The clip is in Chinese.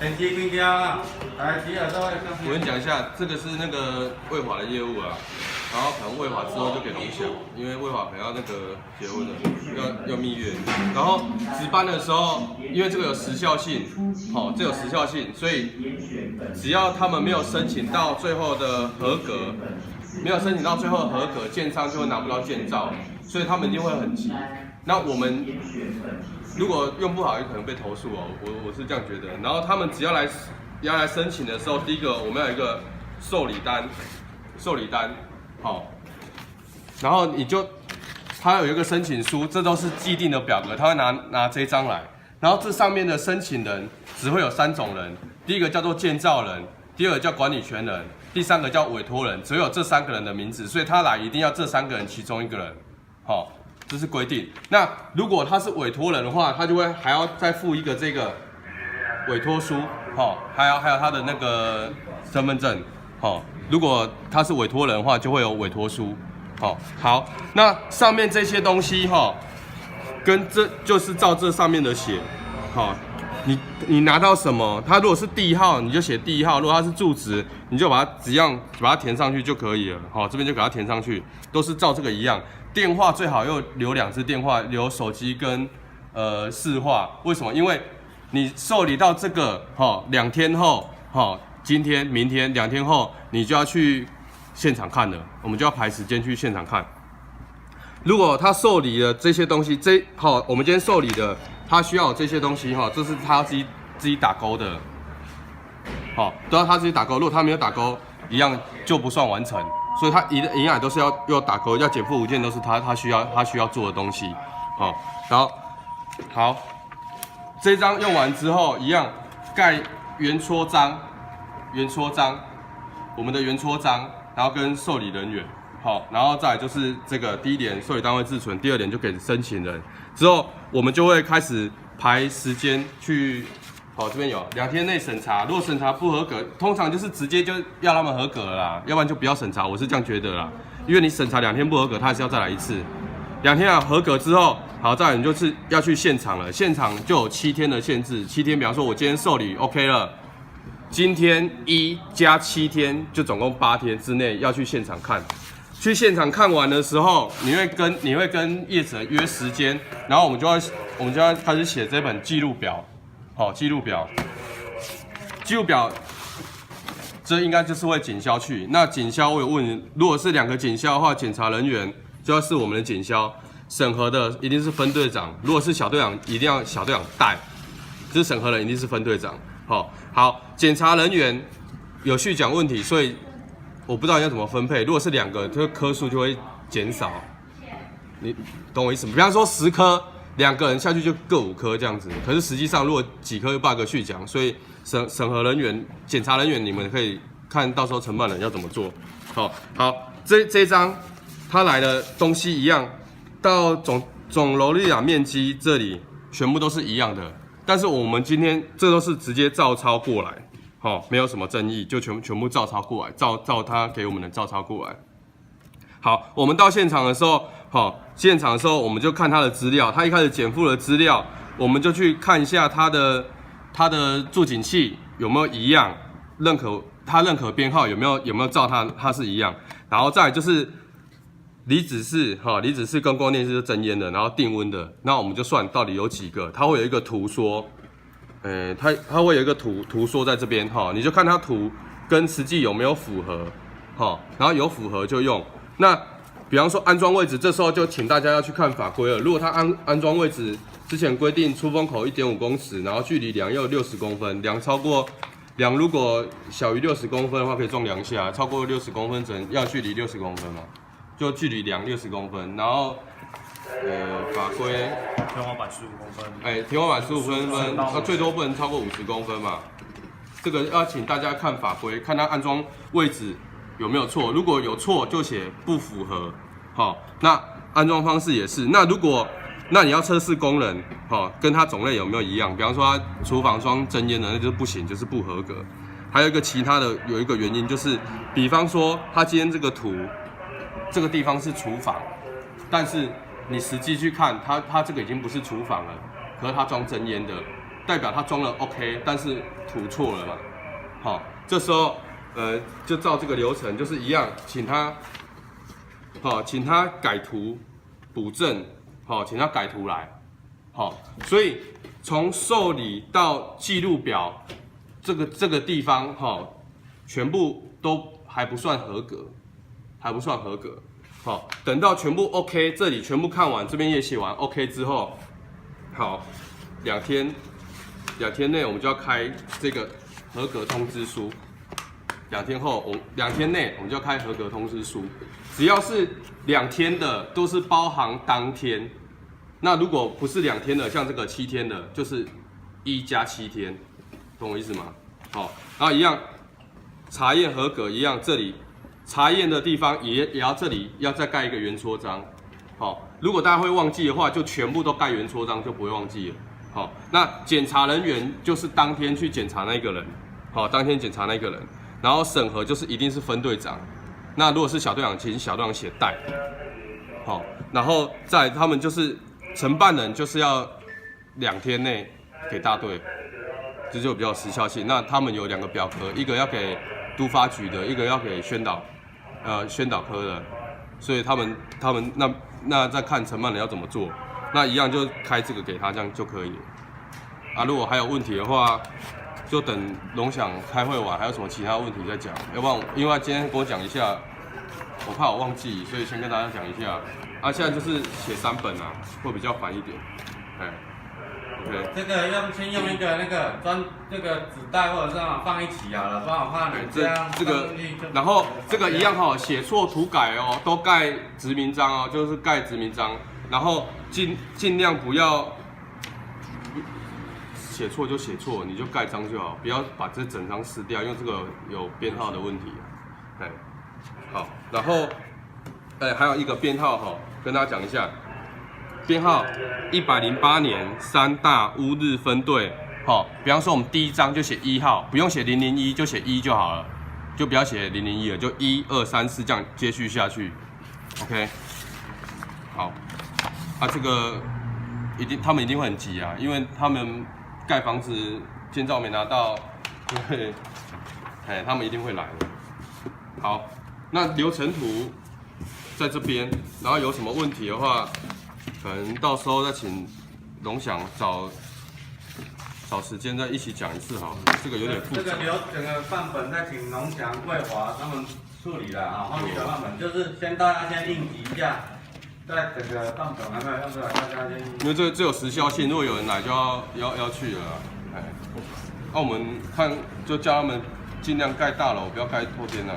很低物件啊，来几耳朵。我跟你讲一下，这个是那个卫华的业务啊，然后可能卫华之后就给龙翔，因为卫华可能要那个结婚了，要蜜月，然后值班的时候，因为这个有时效性，这有时效性，所以只要他们没有申请到最后的合格，建商就会拿不到建照，所以他们一定会很急。那我们如果用不好，也可能被投诉哦。我是这样觉得。然后他们只要来申请的时候，第一个我们要有一个受理单，好，然后他有一个申请书，这都是既定的表格，他会拿这张来，然后这上面的申请人只会有3种人，第一个叫做建造人，第二个叫管理权人，第三个叫委托人，只有这3个人的名字，所以他来一定要这3个人其中一个人，好。这是规定。那如果他是委托人的话，他就会还要再附一个这个委托书，还有他的那个身份证，如果他是委托人的话，就会有委托书，好，那上面这些东西，跟这就是照这上面的写，你拿到什么，他如果是地号，你就写地号；如果他是住址，你就把它填上去就可以了，这边就给它填上去，都是照这个一样。电话最好又留2支电话，留手机跟市话。为什么？因为你受理到这个2天后，今天、明天2天后，你就要去现场看了，我们就要排时间去现场看。如果他受理了这些东西，我们今天受理的，他需要有这些东西，这是他自己打勾的，都要他自己打勾。如果他没有打勾，一样就不算完成。所以他营养都是要打勾，要减负5件都是他需要做的东西，然后好，这张用完之后一样盖原戳章，我们的原戳章，然后跟受理人员，然后再来就是这个第1点受理单位自存，第2点就给申请人，之后我们就会开始排时间去。这边有2天内审查，如果审查不合格，通常就是直接就要他们合格了啦，要不然就不要审查，我是这样觉得啦。因为你审查2天不合格，他还是要再来一次。2天合格之后，好，再来你就是要去现场了，现场就有7天的限制，7天，比方说我今天受理 OK 了，今天1加7天，就总共8天之内要去现场看。去现场看完的时候，你会跟业者约时间，然后我们就要开始写这本记录表。记录表，这应该就是会警消去。那警消我有问，如果是2个警消的话，检查人员就要是我们的警消，审核的一定是分队长。如果是小队长，一定要小队长带，这审核人一定是分队长。好，检查人员有续讲问题，所以我不知道要怎么分配。如果是2个，这个颗数就会减少。你懂我意思吗？比方说10颗。2个人下去就各5颗这样子，可是实际上如果几颗又8个续讲，所以审核人员、检查人员，你们可以看到时候承办人要怎么做。好，这张他来的东西一样，到总楼地面积这里全部都是一样的，但是我们今天这都是直接照抄过来，没有什么争议，就全部照抄过来，照他给我们的照抄过来。好，我们到现场的时候，我们就看他的资料，他一开始减负的资料，我们就去看一下他的住警器有没有一样，他认可编号有没有照他是一样，然后再来就是离子室跟光电室是真烟的，然后定温的，那我们就算到底有几个，它会有一个图说，它会有一个图说在这边，你就看它图跟实际有没有符合，然后有符合就用。那比方说安装位置，这时候就请大家要去看法规了。如果它安装位置之前规定出风口 1.5公尺，然后距离梁要有60公分，梁如果小于60公分的话可以装梁下，超过60公分要距离60公分嘛，就距离梁60公分，然后法规天花板15公分，天花板15公分，那最多不能超过50公分嘛。这个要请大家看法规，看它安装位置有没有错，如果有错就写不符合。那安装方式也是。那你要测试功能，跟它种类有没有一样？比方说它厨房装真烟的，那就是不行，就是不合格。还有一个其他的，有一个原因就是，比方说它今天这个图，这个地方是厨房，但是你实际去看，它这个已经不是厨房了，可是它装真烟的，代表他装了 OK， 但是图错了嘛。好，这时候就照这个流程，就是一样，请他改图补正，好，请他改图来。好，所以从受理到记录表这个地方，全部都还不算合格，好，等到全部 OK， 这里全部看完，这边也写完 OK 之后，好，2天内我们就要开这个合格通知书。2天内我们就要开合格通知书，只要是2天的都是包含当天。那如果不是2天的，像这个7天的，就是1加7天，懂我意思吗？好，然后一样查验合格一样，这里查验的地方也要这里要再盖一个圆戳章。好，如果大家会忘记的话，就全部都盖圆戳章，就不会忘记了。好，那检查人员就是当天去检查那个人，好，当天检查那个人，然后审核就是一定是分队长。那如果是小队长，请小队长写代。好，然后再他们就是承办人就是要2天内给大队，这就比较时效性。那他们有2个表格，一个要给督发局的，一个要给宣导科的，所以他们那再看承办人要怎么做，那一样就开这个给他，这样就可以了。啊，如果还有问题的话，就等龙翔开会完，还有什么其他问题再讲。要不然因为今天跟我讲一下，我怕我忘记，所以先跟大家讲一下。啊，现在就是写3本啊，会比较烦一点。哎 ，OK。这个先用一个这个纸袋或者是放一起好了，不然我怕你这样这个，然后这个一样哈，写错涂改哦，都盖直名章哦，就是盖直名章，然后尽量不要写错就写错，你就盖章就好，不要把这整张撕掉，因为这个有编号的问题。哎，好，然后还有一个编号哈，跟大家讲一下，编号108年3大乌日分队。好，比方说我们第1章就写1号，不用写001，就写1就好了，就不要写001了，就1、2、3、4这样接续下去。OK， 好，啊，这个他们一定会很急啊，因为他们盖房子建造没拿到，他们一定会来的。好，那流程图在这边，然后有什么问题的话，可能到时候再请龙翔找时间再一起讲一次好了，这个有点复杂。这个整个范本再请龙翔、桂华他们处理了啊，后面的范本就是大家先应急一下，在整个范本还没有用出来，大家先。因为这有时效性，如果有人来就要去了，那我们看就叫他们尽量盖大楼，不要盖透天了。